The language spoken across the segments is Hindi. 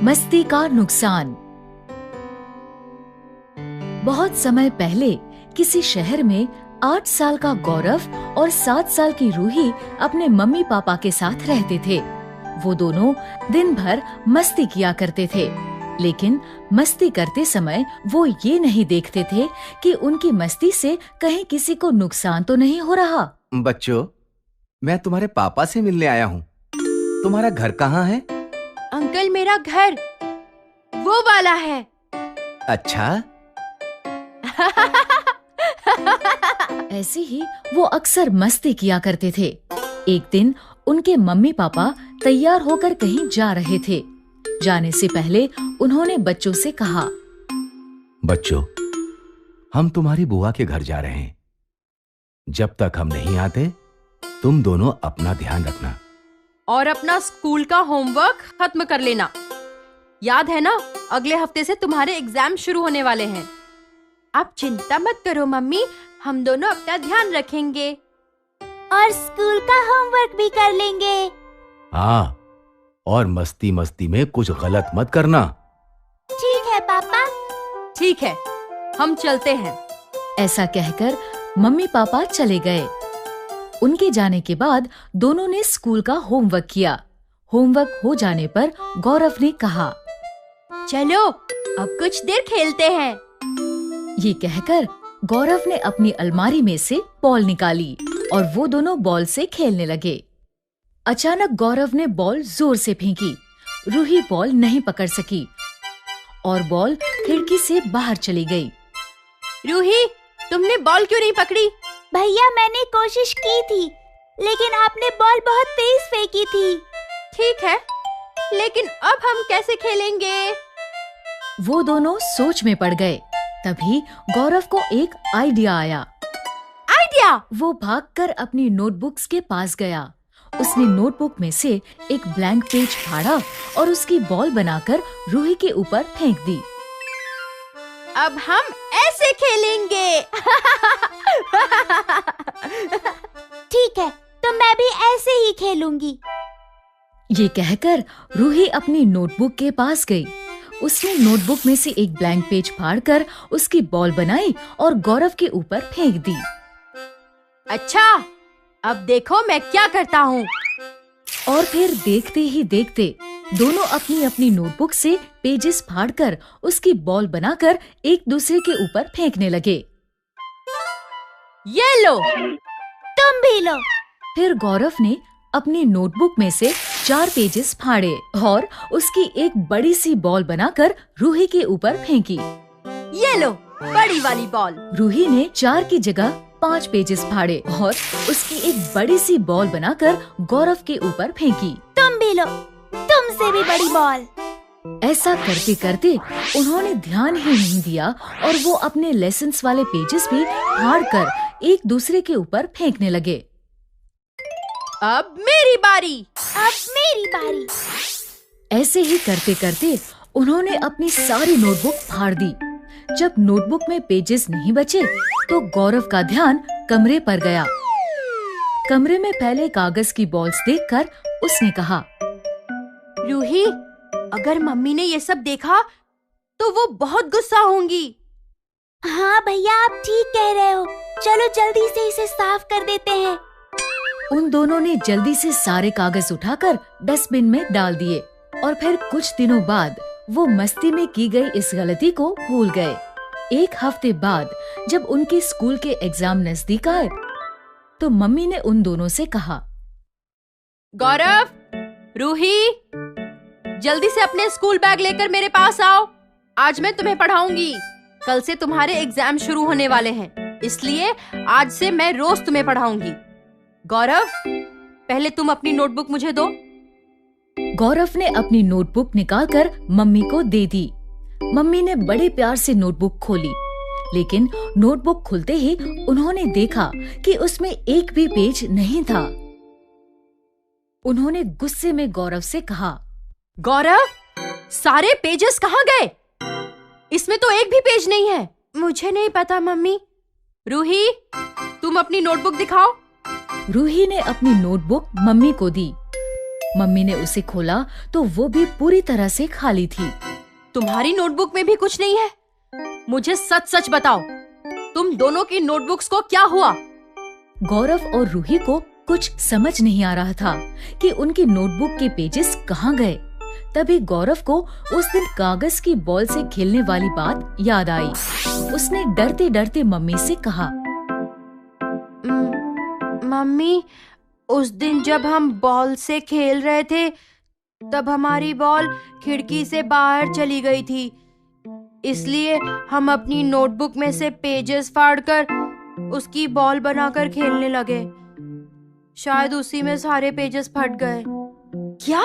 मस्ती का नुकसान। बहुत समय पहले किसी शहर में 8 साल का गौरव और 7 साल की रूही अपने मम्मी पापा के साथ रहते थे। वो दोनों दिन भर मस्ती किया करते थे, लेकिन मस्ती करते समय वो ये नहीं देखते थे कि उनकी मस्ती से कहीं किसी को नुकसान तो नहीं हो रहा। बच्चों, मैं तुम्हारे पापा से मिलने आया हूँ। तुम्हारा घर कहाँ है? अंकल, मेरा घर वो वाला है। अच्छा। ऐसे ही वो अक्सर मस्ती किया करते थे। एक दिन उनके मम्मी पापा तैयार होकर कहीं जा रहे थे। जाने से पहले उन्होंने बच्चों से कहा, बच्चों, हम तुम्हारी बुआ के घर जा रहे हैं। जब तक हम नहीं आते, तुम दोनों अपना ध्यान रखना और अपना स्कूल का होमवर्क खत्म कर लेना। याद है ना, अगले हफ्ते से तुम्हारे एग्जाम शुरू होने वाले हैं। आप चिंता मत करो मम्मी, हम दोनों अपना ध्यान रखेंगे और स्कूल का होमवर्क भी कर लेंगे। हाँ, और मस्ती मस्ती में कुछ गलत मत करना। ठीक है पापा। ठीक है, हम चलते हैं। ऐसा कहकर मम्मी पापा चले गए। उनके जाने के बाद दोनों ने स्कूल का होमवर्क किया। होमवर्क हो जाने पर गौरव ने कहा, चलो अब कुछ देर खेलते हैं। ये कहकर गौरव ने अपनी अलमारी में से बॉल निकाली और वो दोनों बॉल से खेलने लगे। अचानक गौरव ने बॉल जोर से फेंकी। रूही बॉल नहीं पकड़ सकी और बॉल खिड़की से बाहर चली गई। रूही, तुमने बॉल क्यों नहीं पकड़ी? भैया, मैंने कोशिश की थी, लेकिन आपने बॉल बहुत तेज फेंकी थी। ठीक है, लेकिन अब हम कैसे खेलेंगे? वो दोनों सोच में पड़ गए। तभी गौरव को एक आइडिया आया। आइडिया? वो भागकर अपनी नोटबुक्स के पास गया। उसने नोटबुक में से एक ब्लैंक पेज फाड़ा और उसकी बॉल बनाकर रूही के ऊपर फेंक दी। अब हम ऐसे खेलेंगे। ठीक है, तो मैं भी ऐसे ही खेलूंगी। ये कहकर रूही अपनी नोटबुक के पास गई। उसने नोटबुक में से एक ब्लैंक पेज फाड़कर उसकी बॉल बनाई और गौरव के ऊपर फेंक दी। अच्छा, अब देखो मैं क्या करता हूँ। और फिर देखते ही देखते दोनों अपनी अपनी नोटबुक से पेजेस फाड़कर उसकी बॉल बनाकर एक दूसरे के ऊपर फेंकने लगे। ये लो। तुम भी लो। फिर गौरव ने अपनी नोटबुक में से 4 पेजेस फाड़े और उसकी एक बड़ी सी बॉल बनाकर रूही के ऊपर फेंकी। ये लो, बड़ी वाली बॉल। रूही ने 4 की जगह 5 पेजेस फाड़े और उसकी एक बड़ी सी बॉल बनाकर गौरव के ऊपर फेंकी। तुम भी लो, तुमसे भी बड़ी बॉल। ऐसा करते करते उन्होंने ध्यान ही नहीं दिया और वो अपने लेसन्स वाले पेजेस भी फाड़कर एक दूसरे के ऊपर फेंकने लगे। अब मेरी बारी। अब मेरी बारी। ऐसे ही करते करते उन्होंने अपनी सारी नोटबुक फाड़ दी। जब नोटबुक में पेजेस नहीं बचे तो गौरव का ध्यान कमरे पर गया। कमरे में फैले कागज की बॉल्स देखकर उसने कहा, रूही, अगर मम्मी ने ये सब देखा तो वो बहुत गुस्सा होंगी। हाँ भैया, आप ठीक कह रहे हो। चलो जल्दी से इसे साफ कर देते हैं। उन दोनों ने जल्दी से सारे कागज उठाकर डस्टबिन में डाल दिए और फिर कुछ दिनों बाद वो मस्ती में की गई इस गलती को भूल गए। एक हफ्ते बाद जब उनके स्कूल के एग्जाम नजदीक आए तो मम्मी ने उन दोनों से कहा, गौरव, रूही, जल्दी से अपने स्कूल बैग लेकर मेरे पास आओ। आज मैं तुम्हें पढ़ाऊंगी। कल से तुम्हारे एग्जाम शुरू होने वाले हैं, इसलिए आज से मैं रोज तुम्हें पढ़ाऊंगी। गौरव, पहले तुम अपनी नोटबुक मुझे दो। गौरव ने अपनी नोटबुक निकालकर मम्मी को दे दी। मम्मी ने बड़े प्यार से नोटबुक खोली, लेकिन नोटबुक खुलते ही उन्होंने देखा कि उसमें एक भी पेज नहीं था। उन्होंने गुस्से में गौरव से कहा, गौरव, सारे पेजेस कहाँ गए? इसमें तो एक भी पेज नहीं है। मुझे नहीं पता मम्मी। रूही, तुम अपनी नोटबुक दिखाओ। रूही ने अपनी नोटबुक मम्मी को दी। मम्मी ने उसे खोला तो वो भी पूरी तरह से खाली थी। तुम्हारी नोटबुक में भी कुछ नहीं है? मुझे सच सच बताओ, तुम दोनों की नोटबुक्स को क्या हुआ? गौरव और रूही को कुछ समझ नहीं आ रहा था कि उनकी नोटबुक के पेजेस कहाँ गए। तभी गौरव को उस दिन कागज की बॉल से खेलने वाली बात याद आई। उसने डरते डरते मम्मी से कहा, मम्मी, उस दिन जब हम बॉल से खेल रहे थे तब हमारी बॉल खिड़की से बाहर चली गई थी, इसलिए हम अपनी नोटबुक में से पेजेस फाड़कर उसकी बॉल बनाकर खेलने लगे। शायद उसी में सारे पेजेस फट गए। क्या?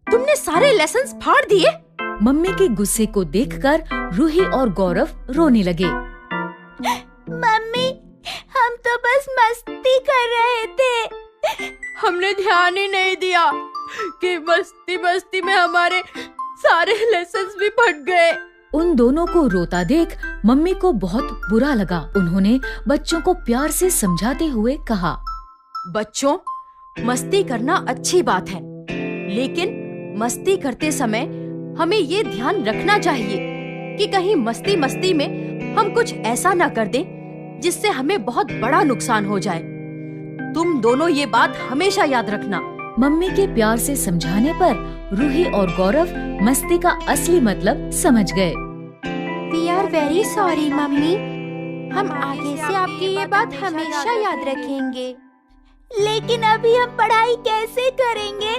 तुमने सारे लेसन्स फाड़ दिए? मम्मी के गुस्से को देखकर रूही और गौरव रोने लगे। मम्मी, हम तो बस मस्ती कर रहे थे। हमने ध्यान ही नहीं दिया कि मस्ती मस्ती में हमारे सारे लेसन्स भी फट गए। उन दोनों को रोता देख मम्मी को बहुत बुरा लगा। उन्होंने बच्चों को प्यार से समझाते हुए कहा, बच्चों, मस्ती करना अच्छी बात है, लेकिन मस्ती करते समय हमें ये ध्यान रखना चाहिए कि कहीं मस्ती मस्ती में हम कुछ ऐसा ना कर दें जिससे हमें बहुत बड़ा नुकसान हो जाए। तुम दोनों ये बात हमेशा याद रखना। मम्मी के प्यार से समझाने पर रूही और गौरव मस्ती का असली मतलब समझ गए। We are very sorry mummy, हम आगे से आपकी ये बात हमेशा याद रखेंगे। लेकिन अभी हम पढ़ाई कैसे करेंगे?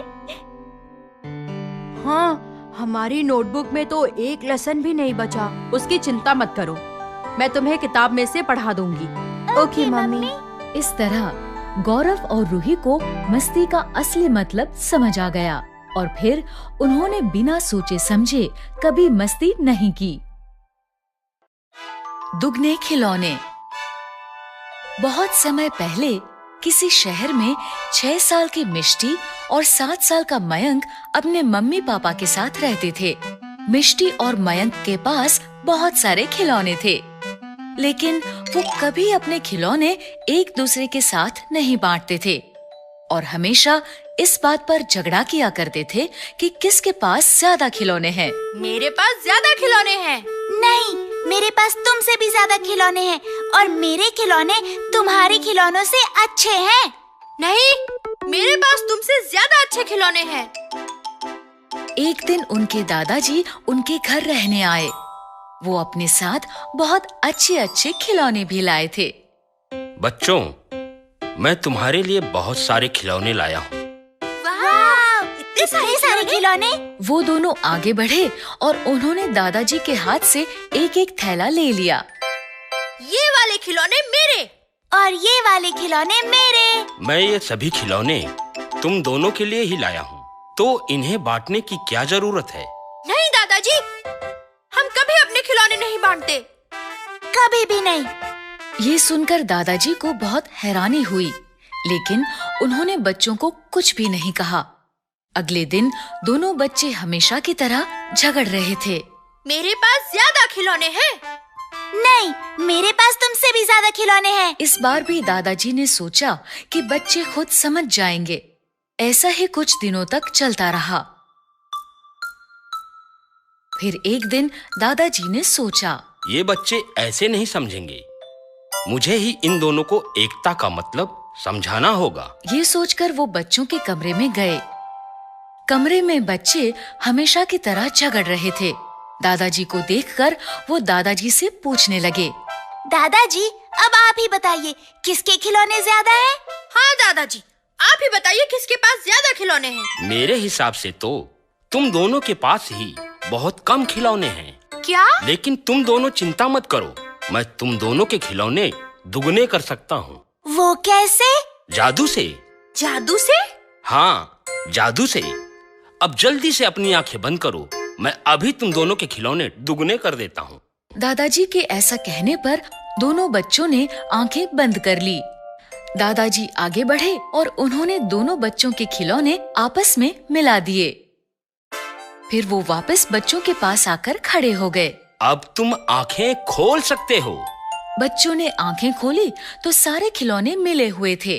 हाँ, हमारी नोटबुक में तो एक लेसन भी नहीं बचा। उसकी चिंता मत करो, मैं तुम्हें किताब में से पढ़ा दूंगी। Okay mummy. इस तरह गौरव और रूही को मस्ती का असली मतलब समझ आ गया और फिर उन्होंने बिना सोचे समझे कभी मस्ती नहीं की। दुगने खिलौने। बहुत समय पहले किसी शहर में 6 साल की मिष्टी और 7 साल का मयंक अपने मम्मी पापा के साथ रहते थे। मिष्टी और मयंक के पास बहुत सारे खिलौने थे, लेकिन वो कभी अपने खिलौने एक दूसरे के साथ नहीं बांटते थे और हमेशा इस बात पर झगड़ा किया करते थे कि किसके पास ज्यादा खिलौने हैं। मेरे पास ज्यादा खिलौने हैं। नहीं, मेरे पास तुमसे भी ज्यादा खिलौने हैं और मेरे खिलौने तुम्हारे खिलौनों से अच्छे हैं। नहीं, मेरे पास तुमसे ज्यादा अच्छे खिलौने हैं। एक दिन उनके दादाजी उनके घर रहने आए। वो अपने साथ बहुत अच्छे खिलौने भी लाए थे। बच्चों, मैं तुम्हारे लिए बहुत सारे खिलौने लाया हूँ। वाह, इतने सारे खिलौने! वो दोनों आगे बढ़े और उन्होंने दादाजी के हाथ से एक एक थैला ले लिया। ये वाले खिलौने मेरे और ये वाले खिलौने मेरे। मैं ये सभी खिलौने तुम दोनों के लिए ही लाया हूँ, तो इन्हें बांटने की क्या जरूरत है? नहीं दादाजी, हम कभी अपने खिलौने नहीं बांटते। कभी भी नहीं। ये सुनकर दादाजी को बहुत हैरानी हुई, लेकिन उन्होंने बच्चों को कुछ भी नहीं कहा। अगले दिन दोनों बच्चे हमेशा की तरह झगड़ रहे थे। मेरे पास ज्यादा खिलौने हैं। नहीं, मेरे पास तुमसे भी ज्यादा खिलौने हैं। इस बार भी दादाजी ने सोचा कि बच्चे खुद समझ जाएंगे। ऐसा ही कुछ दिनों तक चलता रहा। फिर एक दिन दादाजी ने सोचा, ये बच्चे ऐसे नहीं समझेंगे, मुझे ही इन दोनों को एकता का मतलब समझाना होगा। ये सोचकर वो बच्चों के कमरे में गए। कमरे में बच्चे हमेशा की तरह झगड़ रहे थे। दादाजी को देखकर वो दादाजी से पूछने लगे, दादाजी, अब आप ही बताइए किसके खिलौने ज्यादा हैं? हाँ दादाजी, आप ही बताइए किसके पास ज्यादा खिलौने हैं। मेरे हिसाब से तो तुम दोनों के पास ही बहुत कम खिलौने हैं। क्या? लेकिन तुम दोनों चिंता मत करो, मैं तुम दोनों के खिलौने दुगने कर सकता हूँ। वो कैसे? जादू से। जादू से? हाँ, जादू से। अब जल्दी से अपनी आंखें बंद करो, मैं अभी तुम दोनों के खिलौने दुगने कर देता हूँ। दादाजी के ऐसा कहने पर दोनों बच्चों ने आंखें बंद कर ली। दादाजी आगे बढ़े और उन्होंने दोनों बच्चों के खिलौने आपस में मिला दिए। फिर वो वापस बच्चों के पास आकर खड़े हो गए। अब तुम आंखें खोल सकते हो। बच्चों ने आंखें खोली तो सारे खिलौने मिले हुए थे।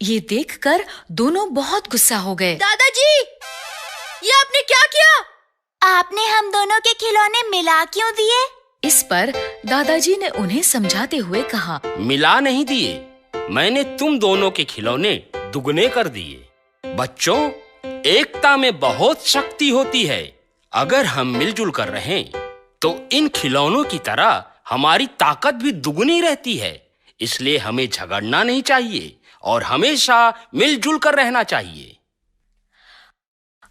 ये देखकर दोनों बहुत गुस्सा हो गए। दादाजी, ये आपने क्या किया? आपने हम दोनों के खिलौने मिला क्यों दिए? इस पर दादाजी ने उन्हें समझाते हुए कहा, मिला नहीं दिए, मैंने तुम दोनों के खिलौने दुगने कर दिए। बच्चों, एकता में बहुत शक्ति होती है। अगर हम मिलजुल कर रहें तो इन खिलौनों की तरह हमारी ताकत भी दुगनी रहती है। इसलिए हमें झगड़ना नहीं चाहिए और हमेशा मिलजुल कर रहना चाहिए।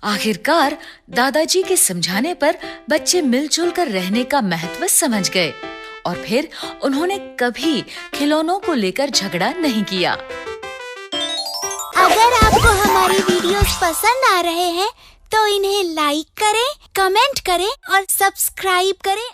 आखिरकार दादाजी के समझाने पर बच्चे मिलजुल कर रहने का महत्व समझ गए और फिर उन्होंने कभी खिलौनों को लेकर झगड़ा नहीं किया। अगर आपको हमारी वीडियोस पसंद आ रहे हैं तो इन्हें लाइक करें, कमेंट करें और सब्सक्राइब करें।